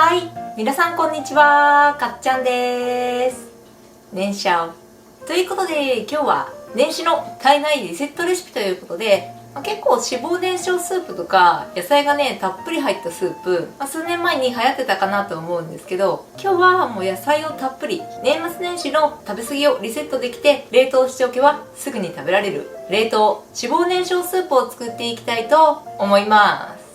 はい、皆さんこんにちは、かっちゃんです。年少ということで、今日は年始の体内リセットレシピということで、結構脂肪燃焼スープとか野菜がねたっぷり入ったスープ、数年前に流行ってたかなと思うんですけど、今日はもう野菜をたっぷり、年末年始の食べ過ぎをリセットできて、冷凍しておけばすぐに食べられる冷凍脂肪燃焼スープを作っていきたいと思います。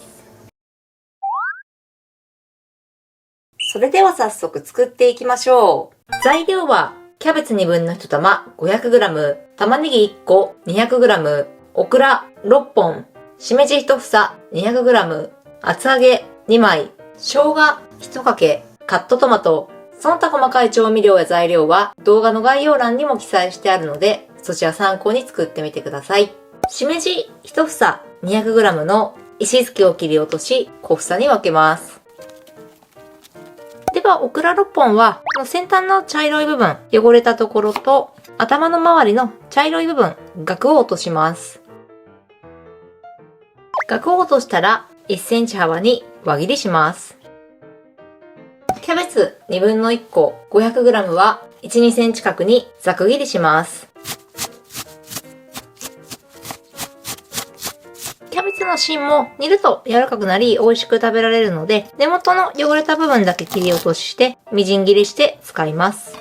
それでは早速作っていきましょう。材料はキャベツ1/21玉 500g、玉ねぎ1個 200g、オクラ6本、しめじ1房 200g、厚揚げ2枚、生姜1かけ、カットトマト。その他細かい調味料や材料は動画の概要欄にも記載してあるので、そちら参考に作ってみてください。しめじ1房 200g の石突きを切り落とし小房に分けます。では、オクラ6本は、先端の茶色い部分、汚れたところと、頭の周りの茶色い部分、ガクを落とします。ガクを落としたら、1センチ幅に輪切りします。キャベツ1/21個 500g は、1、2センチ角にざく切りします。キャベツの芯も煮ると柔らかくなり美味しく食べられるので、根元の汚れた部分だけ切り落としてみじん切りして使います。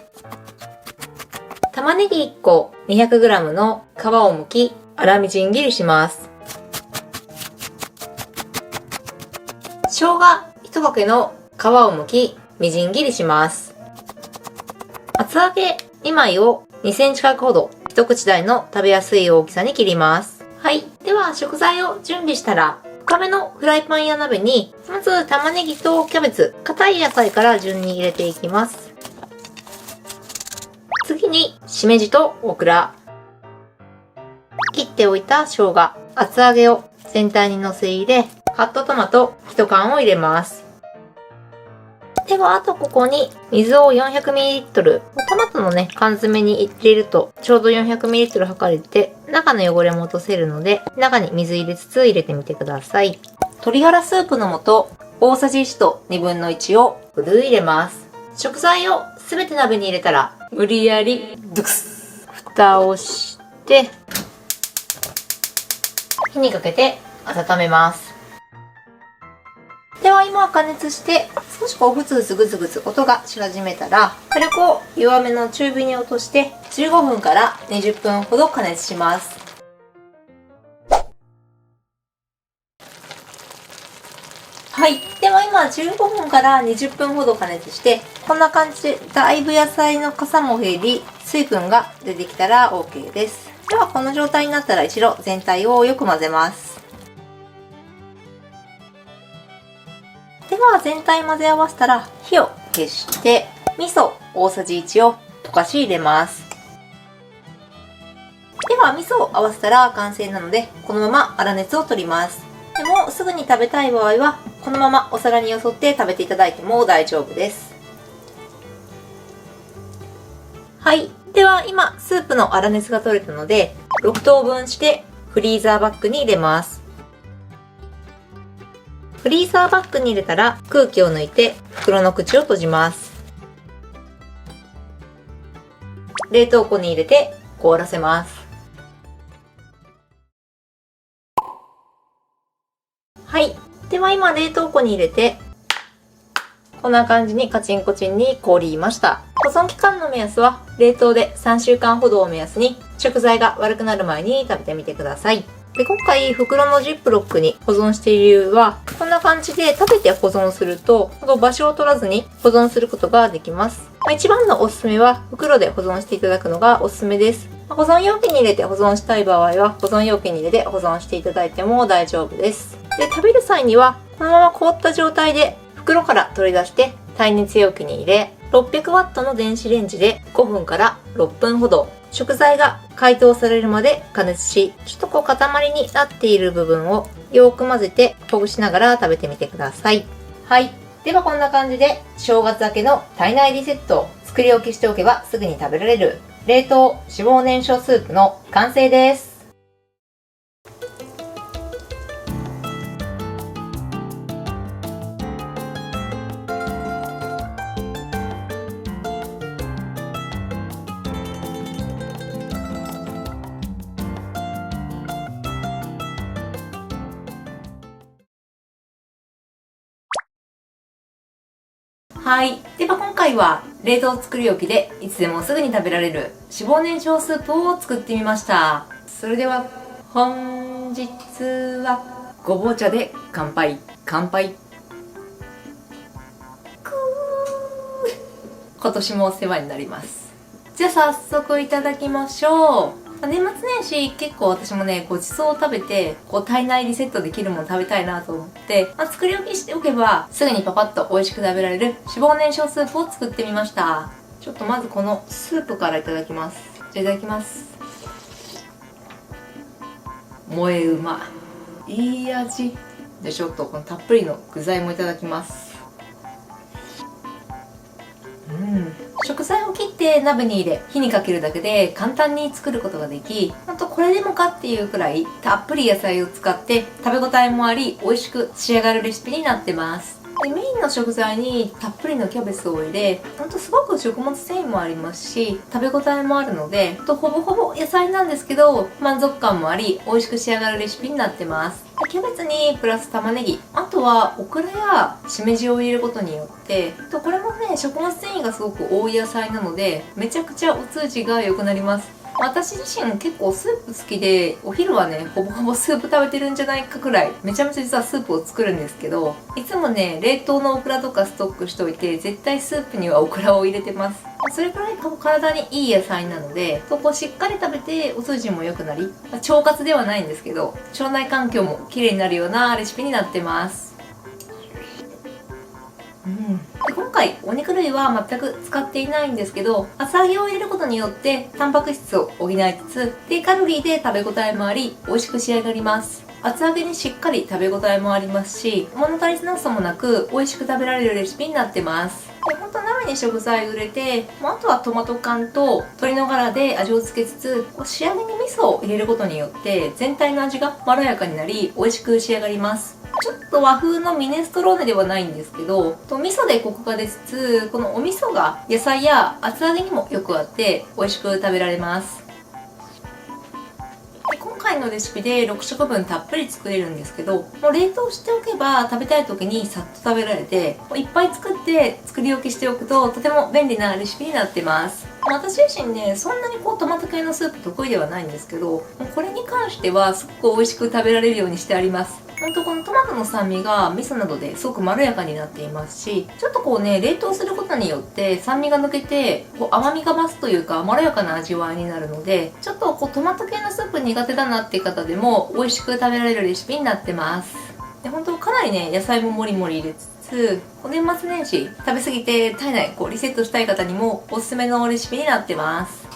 玉ねぎ1個 200g の皮を剥き粗みじん切りします。生姜1かけの皮を剥きみじん切りします。厚揚げ2枚を2センチ角ほど一口大の食べやすい大きさに切ります。はい。では、食材を準備したら、深めのフライパンや鍋に、まず玉ねぎとキャベツ、硬い野菜から順に入れていきます。次に、しめじとオクラ。切っておいた生姜、厚揚げを全体にのせ入れ、カットトマト1缶を入れます。では、あとここに水を 400ml。トマトのね、缶詰に入れるとちょうど 400ml 測れて、中の汚れも落とせるので、中に水入れつつ入れてみてください。鶏ガラスープの素、大さじ1と1/2をふるい入れます。食材をすべて鍋に入れたら、無理やりドゥクス。蓋をして、火にかけて温めます。では今加熱して少しふつふつぐつぐつ音がし始めたら、火力を弱めの中火に落として15分から20分ほど加熱します。はい。では今15分から20分ほど加熱して、こんな感じでだいぶ野菜のかさも減り、水分が出てきたら OK です。ではこの状態になったら一度全体をよく混ぜます。では全体混ぜ合わせたら火を消して、味噌大さじ1を溶かし入れます。では味噌を合わせたら完成なので、このまま粗熱を取ります。でもすぐに食べたい場合はこのままお皿によそって食べていただいても大丈夫です。はい。では今スープの粗熱が取れたので、6等分してフリーザーバッグに入れます。フリーザーバッグに入れたら空気を抜いて袋の口を閉じます。冷凍庫に入れて凍らせます。はい。では今冷凍庫に入れて、こんな感じにカチンコチンに凍りました。保存期間の目安は冷凍で3週間ほどを目安に、食材が悪くなる前に食べてみてください。で、今回袋のジップロックに保存している理由は、こんな感じで食べて保存すると場所を取らずに保存することができます。一番のおすすめは袋で保存していただくのがおすすめです。保存容器に入れて保存したい場合は保存容器に入れて保存していただいても大丈夫です。で、食べる際にはこのまま凍った状態で袋から取り出して耐熱容器に入れ、600W の電子レンジで5分から6分ほど食材が解凍されるまで加熱し、ちょっと塊になっている部分をよく混ぜてほぐしながら食べてみてください。はい。ではこんな感じで正月明けの体内リセットを作り置きしておけばすぐに食べられる冷凍脂肪燃焼スープの完成です。はい。では今回は冷凍作り置きでいつでもすぐに食べられる脂肪燃焼スープを作ってみました。それでは本日はごぼう茶で乾杯。乾杯。今年もお世話になります。じゃあ早速いただきましょう。年末年始結構私もね、ごちそうを食べて、体内リセットできるもの食べたいなと思って、作り置きしておけば、すぐにパパッと美味しく食べられる脂肪燃焼スープを作ってみました。ちょっとまずこのスープからいただきます。じゃあいただきます。萌えうま。いい味。じゃあちょっとこのたっぷりの具材もいただきます。食材を切って鍋に入れ火にかけるだけで簡単に作ることができ、ほんとこれでもかっていうくらいたっぷり野菜を使って食べ応えもあり美味しく仕上がるレシピになってます。でメインの食材にたっぷりのキャベツを入れ、ほんとすごく食物繊維もありますし食べ応えもあるので、ほぼほぼ野菜なんですけど満足感もあり美味しく仕上がるレシピになってます。キャベツにプラス玉ねぎ、あとはオクラやしめじを入れることによってこれもね食物繊維がすごく多い野菜なのでめちゃくちゃお通じが良くなります。私自身結構スープ好きで、お昼はねほぼほぼスープ食べてるんじゃないかくらいめちゃめちゃ実はスープを作るんですけど、いつもね冷凍のオクラとかストックしておいて絶対スープにはオクラを入れてます。それくらい体にいい野菜なので、しっかり食べてお通じも良くなり、腸活ではないんですけど腸内環境も綺麗になるようなレシピになってます。で今回お肉類は全く使っていないんですけど、厚揚げを入れることによってタンパク質を補いつつ低カロリーで食べ応えもあり美味しく仕上がります。厚揚げにしっかり食べ応えもありますし、物足りなさもなく美味しく食べられるレシピになってます。で本当は鍋に食材を入れて、あとはトマト缶と鶏のガラで味をつけつつ仕上げに味噌を入れることによって全体の味がまろやかになり美味しく仕上がります。ちょっと和風のミネストローネではないんですけど、味噌でコクが出つつ、このお味噌が野菜や厚揚げにもよく合って美味しく食べられます。今回のレシピで6食分たっぷり作れるんですけど、もう冷凍しておけば食べたい時にさっと食べられて、いっぱい作って作り置きしておくととても便利なレシピになってます。私自身ね、そんなにトマト系のスープ得意ではないんですけど、これに関してはすごく美味しく食べられるようにしてあります。ほんとこのトマトの酸味が味噌などですごくまろやかになっていますし、ちょっと冷凍することによって酸味が抜けて甘みが増すというかまろやかな味わいになるので、ちょっとトマト系のスープ苦手だなっていう方でも美味しく食べられるレシピになってます。で本当かなりね野菜ももりもり入れつつ、年末年始食べ過ぎて体内リセットしたい方にもおすすめのレシピになってます。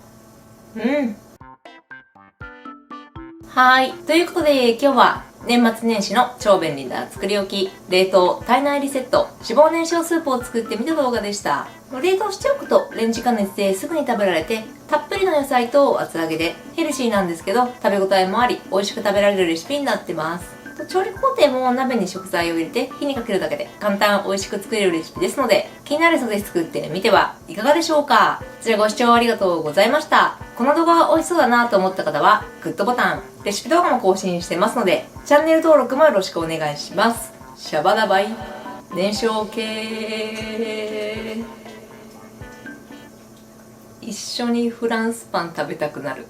はい。ということで今日は年末年始の超便利な作り置き、冷凍体内リセット脂肪燃焼スープを作ってみた動画でした。冷凍しておくとレンジ加熱ですぐに食べられて、たっぷりの野菜と厚揚げでヘルシーなんですけど食べ応えもあり美味しく食べられるレシピになってます。調理工程も鍋に食材を入れて火にかけるだけで簡単美味しく作れるレシピですので、気になる人ぜひ作ってみてはいかがでしょうか。こちらご視聴ありがとうございました。この動画が美味しそうだなと思った方はグッドボタン、レシピ動画も更新してますのでチャンネル登録もよろしくお願いします。シャバダバイ燃焼系。一緒にフランスパン食べたくなる。